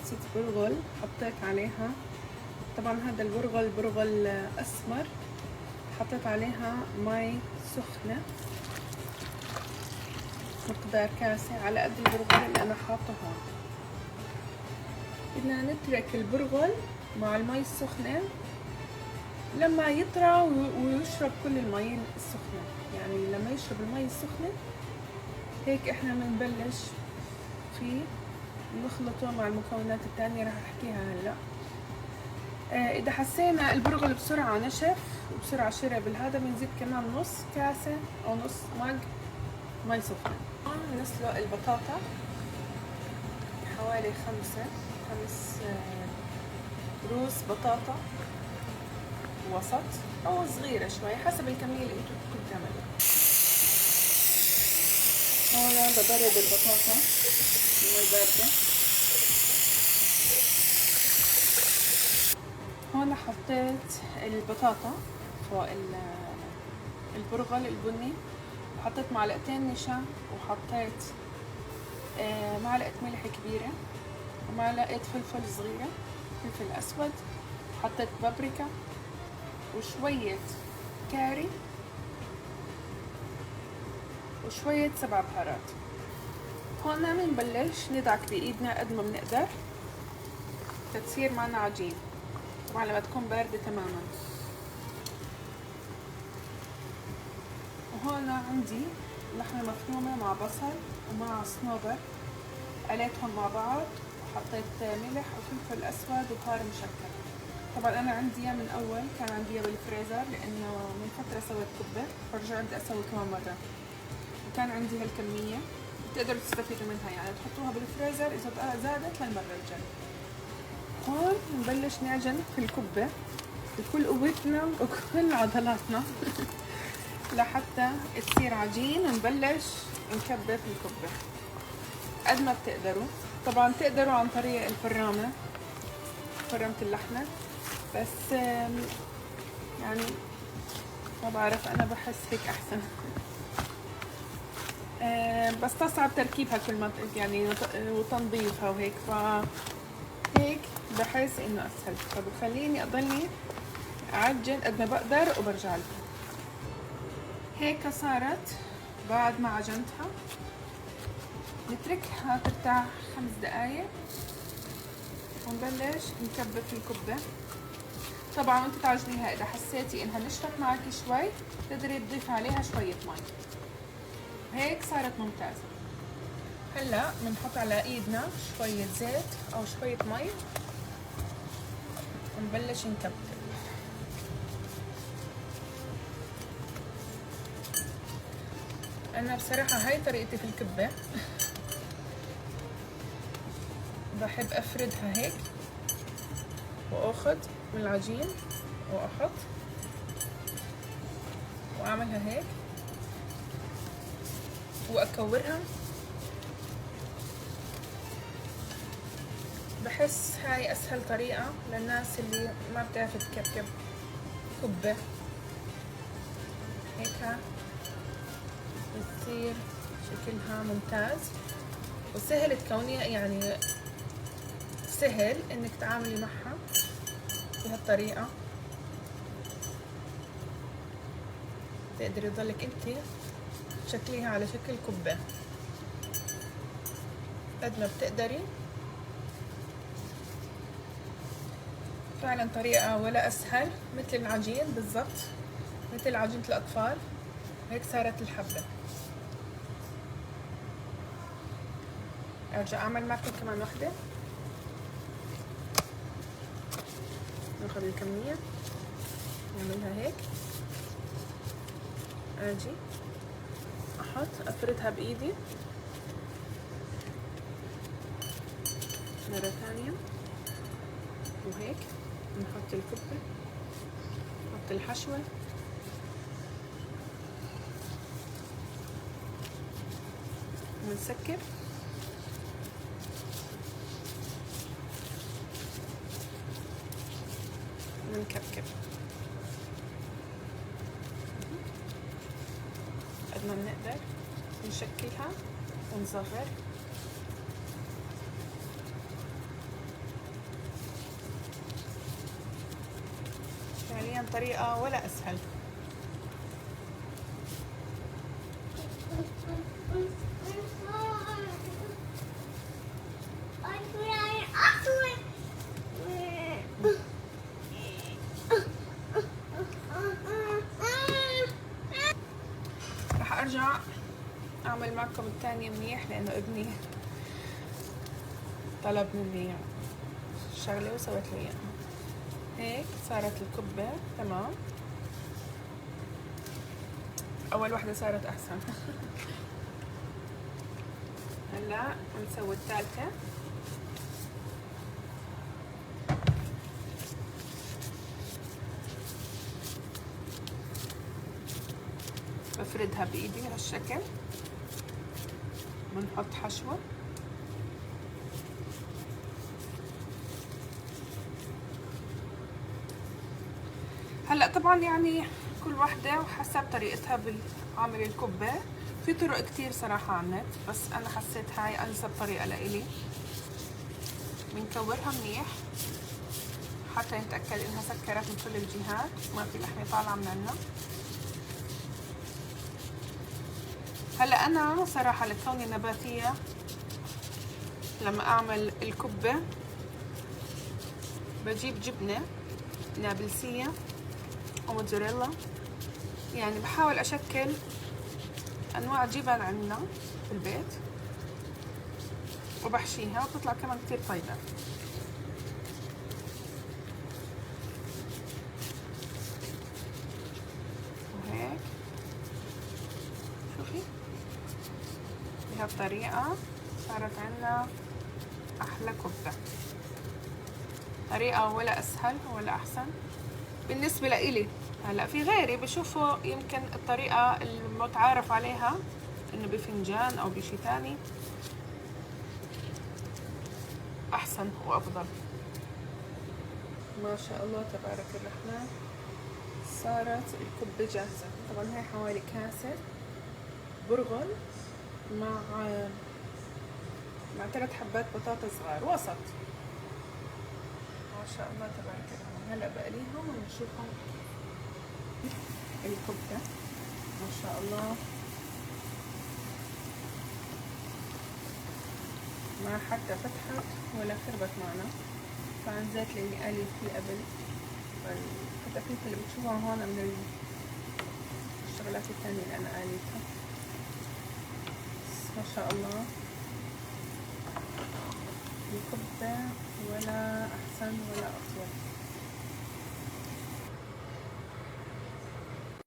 حسيت برغل حطيت عليها. طبعا هذا برغل أسمر. حطيت عليها مي سخنة مقدار كاسة على قد البرغل اللي أنا حاطه هون. بدنا نترك البرغل مع المي السخنة لما يطرى ويشرب كل المي السخنة. يعني لما يشرب المي السخنة هيك احنا بنبلش فيه نخلطه مع المكونات التانية رح احكيها هلا. اذا حسينا البرغل بسرعة نشف وبسرعة شرب هذا بنزيد كمان نص كاسة او نص مج مي سخنة. نسلق البطاطا حوالي خمس روس بطاطا وسط او صغيرة شوي حسب الكمية اللي انتو بدكم تعملوها. هون ببرد البطاطا المي باردة. هون حطيت البطاطا فوق البرغل البني، وحطيت معلقتين نشا، وحطيت معلقة ملح كبيرة، ومعلقة فلفل صغيرة، فلفل أسود، حطيت بابريكا وشوية كاري وشوية 7 بهارات. هون بنبلش ندعك بإيدنا قد ما بنقدر تتصير معنا عجين، طبعا لما تكون باردة تماما. وهون عندي لحمة مفرومة مع بصل ومع صنوبر، قليتهم مع بعض وحطيت ملح وفلفل أسود وبهار مشكل. طبعا أنا عندي من أول كان عندي بالفريزر لأنه من فترة سويت كبة فرجعت بدي أسوي كمان مرة، وكان عندي هالكمية بتقدروا تستفيدوا منها، يعني تحطوها بالفريزر إذا زادت للمرة الجاية. هون نبلش نعجن في الكبة بكل قوتنا وكل عضلاتنا لحتى تصير عجين، ونبلش نكبه في الكبة قد ما بتقدروا. طبعا تقدروا عن طريق الفرامة، فرامة اللحمة، بس يعني ما بعرف، أنا بحس هيك أحسن. بس تصعب تركيبها كل ما يعني وتنظيفها وهيك، فهيك بحس إنه أسهل، فبخليني أضلني أعجن قد ما بقدر وبرجع لكم. هيك صارت بعد ما عجنتها. نتركها ترتاح 5 دقايق ونبلش نكبه في الكبة. طبعا وانت تعجنيها اذا حسيتي انها نشفت معك شوي تقدري تضيفي عليها شوية مي. هيك صارت ممتازة. هلا بنحط على ايدنا شوية زيت او شوية مي ونبلش نكبه. انا بصراحة هاي طريقتي في الكبة. بحب افردها هيك واخد من العجين واحط واعملها هيك واكورها. بحس هاي اسهل طريقة للناس اللي ما بتعرف تكبكب كبة. هيك بتصير شكلها ممتاز وسهل تكونيها، يعني سهل انك تعاملي معها بهالطريقة. تقدري تضلك انت تشكليها على شكل كبة قد ما بتقدري. فعلا طريقة ولا اسهل، مثل العجين بالضبط، مثل عجينة الاطفال. هيك صارت الحبة. ارجع اعمل معكم كمان وحدة. ناخذ الكمية نعملها هيك، اجي احط افردها بايدي مرة ثانية، وهيك نحط الكبة، نحط الحشوة، ونسكر. ونكبكب قد ما بنقدر، نشكلها ونصغر. فعليا طريقة ولا أسهل. رح أرجع أعمل معكم الثانية منيح لأنه ابني طلب مني شغلة وسويت له إياها. هيك صارت الكبة تمام. أول واحدة صارت أحسن. هلا بنسوي الثالثة. بفردها بإيدي بهالشكل. بنحط حشوة. هلا طبعا يعني كل واحدة وحسب طريقتها بعمل الكبة. في طرق كتير صراحة على النت، بس أنا حسيت هاي أنسب طريقة لإلي. بنكورها منيح حتى نتأكد إنها سكرت من كل الجهات، ما في لحمة طالعة من عنا. هلا أنا صراحة لكوني نباتية لما أعمل الكبة بجيب جبنة نابلسية وموتزاريلا، يعني بحاول أشكل أنواع جبن عندنا في البيت وبحشيها وبتطلع كمان كتير طيبة. وهيك شوفي بهالطريقة صارت عنا أحلى كبة. طريقة ولا أسهل ولا أحسن بالنسبة لإلي. هلا في غيري بشوفوا يمكن الطريقة المتعارف عليها إنه بفنجان أو بشي تاني أحسن وأفضل. ما شاء الله تبارك الرحمن. صارت الكبة جاهزة. طبعا هي حوالي كاسة برغل مع 3 حبات بطاطا صغار وسط. ما شاء الله تبارك الرحمن. هلا بقليهم ونشوفهم الكبة. ما شاء الله ما حتى فتحت ولا خربت معنا. طبعا زيت اللي قالي فيه قبل، الفتافيت اللي بتشوفها هون من الشغلات الثانية اللي أنا قاليتها. ما شاء الله الكبة ولا أحسن ولا أطول.